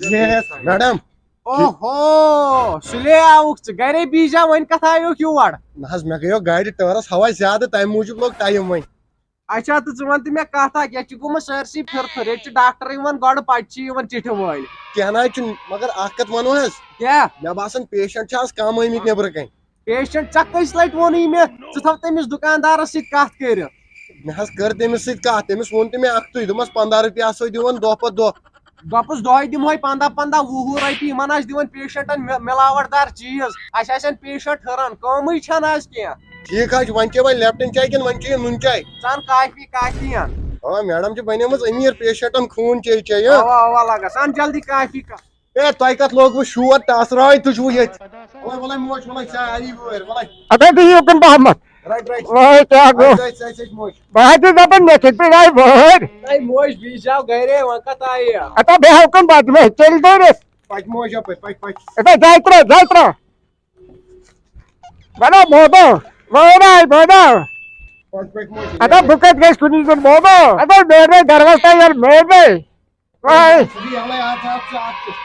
Yes, madam. اوہو سُلے آوُکھ ژٕ گرے بیٖجا وۄنۍ کتھ آیوکھ یور نہ حظ مےٚ گٔیو گاڑِ ٹٲرس ہوا زیادٕ تمہِ موٗجوٗب لوٚگ ٹایم وۄنۍ اچھا تہٕ ژٕ وَن تہٕ مےٚ کتھ اکھ ییٚتہِ چھُ گوٚمُت سٲرسٕے پھِرتھٕر ییٚتہِ چھُ ڈاکٹر یِوان گۄڈٕ پتہٕ چھِ یِوان چِٹھِ وٲلۍ کینٛہہ نہ حظ چھُنہٕ مگر اکھ کتھ ونو حظ کیٛاہ مےٚ باسان پیشنٹ چھِ آز کم آمٕتۍ نیبرٕ کنۍ پیشنٹ ژےٚ کٔژِ لٹہِ ووٚنُے مےٚ ژٕ تھاو تٔمِس دُکاندارس سۭتۍ کتھ کٔرِتھ مےٚ حظ کٔر تٔمِس سۭتۍ کتھ تٔمِس ووٚن تہِ مےٚ اکھتُے دوٚپمس 15 رۄپیہِ آسو دِوان دۄہ پتہٕ دۄہ دوٚپُس دۄہے دِمہوے 15 وُہ رۄپیہِ یِمن آسہِ دِوان پیشنٹن مِلاوٹ دار چیٖز اَسہِ آسن پیشنٹ ہُران کٲمٕے چھنہٕ آز کینٛہہ ٹھیٖک حظ چھُ وۄنۍ چے وۄنۍ لیپٹن چاے کِنہٕ وۄنۍ چے نُن چاے ژٕ ان کافی ان آ میڈم چھِ بنیمٕژ أمیٖر پیشنٹن خوٗن چے چے اوا اوا لگس ان جلدی کافی اے تۄہہِ کتھ لوگوٕ شور ٹاسراے تُجوٕ ییٚتہِ وَلے موج وَلے ساری وٲرۍ وَلے اگر تُہۍ یوکُن پہمتھ رَٹ رَٹ وٲے کیٛاہ گوٚو ژٕ موج بہٕ حظ چھُس دپان مےٚ کِتھ پٲٹھۍ آیہِ وٲرۍ اے موج بیٖجاو گرے وۄنۍ کتھ آیہِ اتا بیٚیہِ ہیوٚکُن بتہٕ مےٚ تیٚلہِ دٔرِتھ پَکہِ موج یپٲرۍ پَکہِ اتا جاے ترٛاو بڑا مودا وٲرۍ آیہِ مودا پَکہِ موج اتا بہٕ کتہِ گژھِ کُنی زوٚن مودا اتا میٛٲنۍ گرس تام یار میٛٲنۍ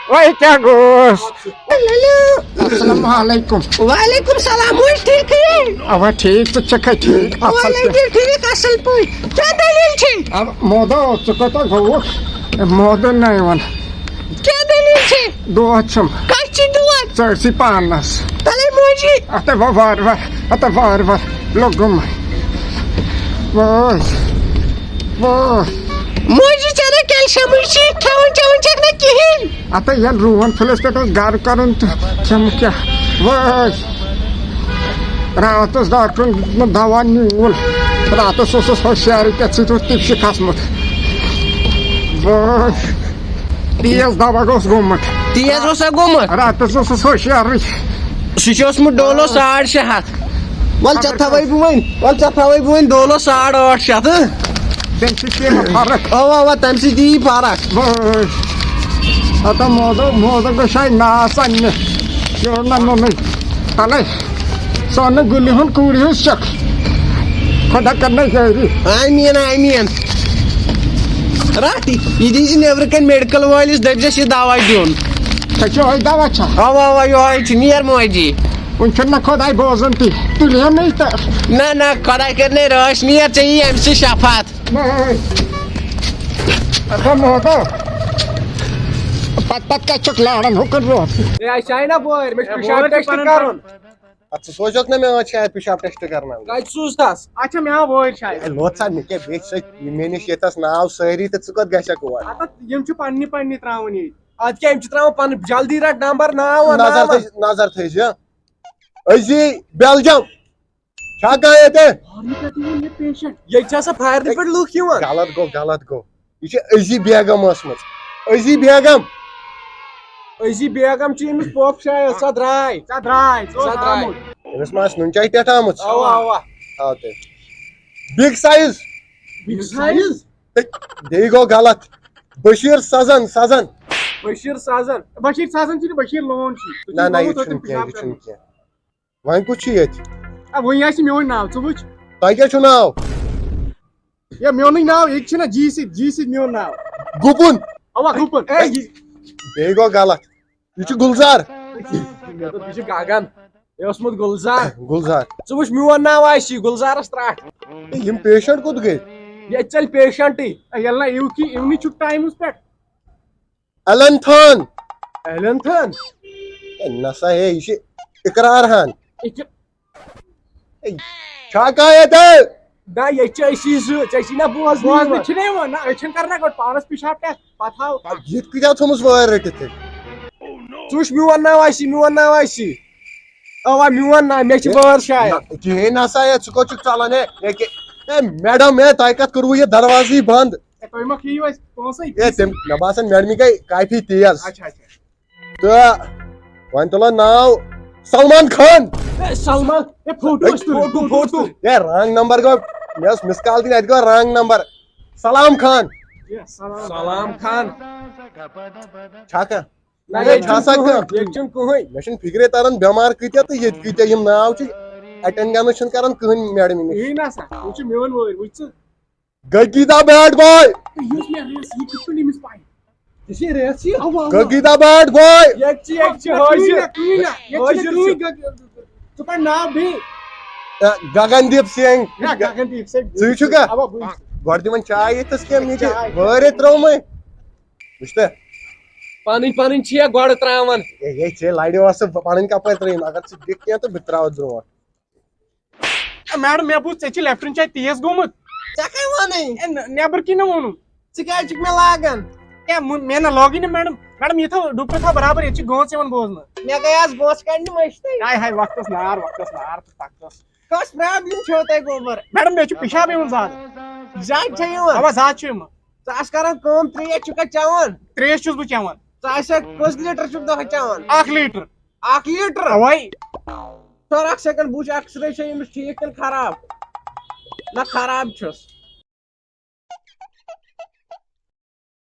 وۄنۍ کیٛاہ گوٚس السلام علیکم وعلیکم السلام موج ٹھیٖکھٕے اوا ٹھیٖک ژٕ چھکھا ٹھیٖک ٹھیٖک اصل پٲٹھۍ کیٛاہ دٔلیٖل چھِ مودا ژٕ کوتاہ گوٚوُکھ مودن نہ یِوان کیٛاہ دٔلیٖل چھِ دود چھُم کتھ چھِ دود ژٲرسٕے پانس تلے موجی اتا وار لوٚگُم وٲے موجی ژےٚ نہ کیلشیمٕے چھِ کھٮ۪وان چٮ۪وان چھکھ نہ کِہیٖنۍ اتا ییٚلہِ روٗن پھٕلِس پٮ۪ٹھ اوس گرٕ کرُن تہٕ کھٮ۪مہٕ کیٛاہ وٲے راتس ڈاکٹرن دیُتمُت دوا نیوٗل راتس اوسُس ہوشیارٕے پٮ۪ٹھ سۭتۍ اوس ٹِپسہِ کھسمُت وٲے تیز دوا گوٚس گوٚمُت تیز اوسا گوٚمُت راتس اوسُس ہوشیارٕے سُہ چھُ اوسمُت ڈولو 650 وَلہٕ ژےٚ تھاوَے بہٕ وۄنۍ ڈولو 850 تمہِ سۭتۍ پیٚیہِ مےٚ فرق اوا تمہِ سۭتۍ یی فرق وٲے اتا مودا گٔژھاے ناس اننہِ پیوٚو نہ نُنٕے تلے سُہ اوٚن نہٕ گُلہِ ہُنٛد کوٗرِ ہٕنٛز چکھ خۄدا کرنَے جٲری آمیٖن رٹھ یہِ دیٖزِ نیبرٕ کنۍ میڈکل وٲلِس دٔپزٮ۪س یہِ دوا دیُن ژےٚ چھُ یِہوے دوا چھا اوا یہوے چھُ نیر موجی وۄنۍ چھُنہٕ مےٚ خۄداے بوزان تہِ تُلہنٕے تہٕ نہ خۄداے کٔرنَے رٲچھ نیر ژےٚ یی اَمہِ سۭتۍ شفات اتا مودا پتہٕ کتہِ چھُکھ لاران ہُکُن روح اَسہِ آیہِ نہ بٲرۍ مےٚ چھُ پِشاب ٹٮ۪سٹ کرُن ژٕ سوزیوکھ نہ مےٚ شاید پِشاب ٹٮ۪سٹ کرناوُن کتہِ سوٗزتھس اچھا مےٚ آو وٲرۍ شاید لوٚت سا مےٚ کیٛاہ بیٚیہِ سۭتۍ مےٚ نِش ییٚتس ناو سٲری تہٕ ژٕ کوٚت گژھکھ اور اَتھ یِم چھِ پننہِ تراوان ییٚتہِ اَدٕ کیٛاہ یِم چھِ تراوان پنٕنۍ جلدی رٹ نمبر ناو نظر تھٲیزِ أزی بیلجم چھا کانٛہہ ییٚتہِ پیشنٹ ییٚتہِ چھِ آسان فارنہِ پٮ۪ٹھ لُکھ یِوان غلط گوٚو یہِ چھِ أزی بیگم ٲسمٕژ أزی بیگم چھِ أمِس پۄپھ شاید سۄ درٛاے أمِس ما آسہِ نُن چاے پٮ۪ٹھ آمٕژ اوا تھاو تیٚلہِ بِگ سایز بیٚیہِ گوٚو غلط بشیٖر سزن بشیٖر سازن چھِ نہٕ بشیٖر لون چھُ نہ یہِ چھُنہٕ کینٛہہ وۄنۍ کُس چھُ ییٚتہِ وۄنۍ آسہِ میون ناو ژٕ وٕچھ تۄہہِ کیٛاہ چھُو ناو یا میونٕے ناو ییٚتہِ چھُنہ جی سۭتۍ میون ناو گُپُن اوا گُپن بیٚیہِ گوٚو غلط یہِ چھُ گُلزار یہِ چھُ گگن یہِ اوسمُت گُلزار ژٕ وٕچھ میون ناو آسی گُلزارس ترٛٹھ یِم پیشنٹ کوٚت گٔے ییٚتہِ ژَلہِ پیشنٹٕے ییٚلہِ نہ اِونٕے چھُکھ ٹایمس پٮ۪ٹھ ایلن تھان نسا ہے یہِ چھِ اقرار ہان چھا کانٛہہ ییٚتہِ نہ ییٚتہِ چھِ أسی زٕ ژےٚ چھی نہ بوزنہٕ چھِنہ یِوان نہ أسۍ چھِنہٕ کرنا گۄڈٕ پانس پِشاب ٹٮ۪سٹ پتہٕ ہاو یِتھ کۭتیاہ تھوٚمُس وٲرۍ رٔٹِتھ ژٕ وٕچھ میون ناو آسی اوا میون ناو مےٚ چھِ وٲر شاید کِہیٖنۍ نسا ہے ژٕ کوٚت چھُکھ ژلان ہے میڈم تۄہہِ کتھ کوٚروٕ یہِ دروازٕے بنٛد تُہۍ ما کھیٚیِو اَسہِ پونٛسے مےٚ باسان میڈمہِ گٔے کافی تیز تہٕ وۄنۍ تُلن ناو سلمان خان ہے رانگ نمبر گوٚو مےٚ ٲس مِس کال دِنۍ اَتہِ گوٚو رانگ نمبر سلام خان چھا کانٛہہ مےٚ چھُنہٕ فِکرے تران بٮ۪مار کۭتیاہ تہٕ ییٚتہِ کۭتیاہ یِم ناو چھِ اٹینڈنس چھُنہٕ کران کٕہٕنۍ میڈم گٔے کیٖتیاہ بیٹ باے Gagita bad boy. Gagandeep Singh. ژٕ چھُکھا گۄڈٕ دِوان چاے ییٚتھس کیٚنٛہہ مےٚ چھِ وٲرۍ ترٛٲومٕے وٕچھتہٕ پنٕنۍ چھِ گۄڈٕ تراوان ہے ژےٚ لڑِ اوس پنٕنۍ کپٲرۍ ترٛٲیِم اگر ژٕ دِکھ کیٚنٛہہ تہٕ بہٕ ترٛاوَتھ برٛونٛٹھ میڈم مےٚ بوٗز ژےٚ چھِ لیپٹن چاے تیز گوٚمُت ژےٚ کٔمۍ ووٚنُے نیبر کِنۍ ووٚنُم ژٕ کیٛازِ چھُکھ مےٚ لاگان کیٛاہ مےٚ نہ لوگٕے نہٕ میڈم میڈم یہِ تھاو ڈُپٹہٕ تھاو برابر ییٚتہِ چھِ گٲنٛس یِوان بوزنہٕ مےٚ گٔے آز گوس کَڑنہِ مٔشتٕے ہاے ہاے وقتس نار تہٕ تختس کۄس پرٛابلِم چھو تۄہہِ گوٚمُت میڈم مےٚ چھُ پِشاب یِوان زیادٕ زیادٕ چھےٚ یِوان اوا زیادٕ چھُ یِوان ژٕ آس کران کٲم ترٛیش چھُکھا چٮ۪وان ترٛیش چھُس بہٕ چٮ۪وان ژٕ آسکھ کٔژ لیٖٹر چھُکھ دۄہس چٮ۪وان 1 لیٖٹر 1 لیٖٹر اَوے ژور اکھ سیکنڈ بہٕ وٕچھِ ایٚکٕس رے چھا أمِس ٹھیٖک کِنہٕ خراب نہ خراب چھُس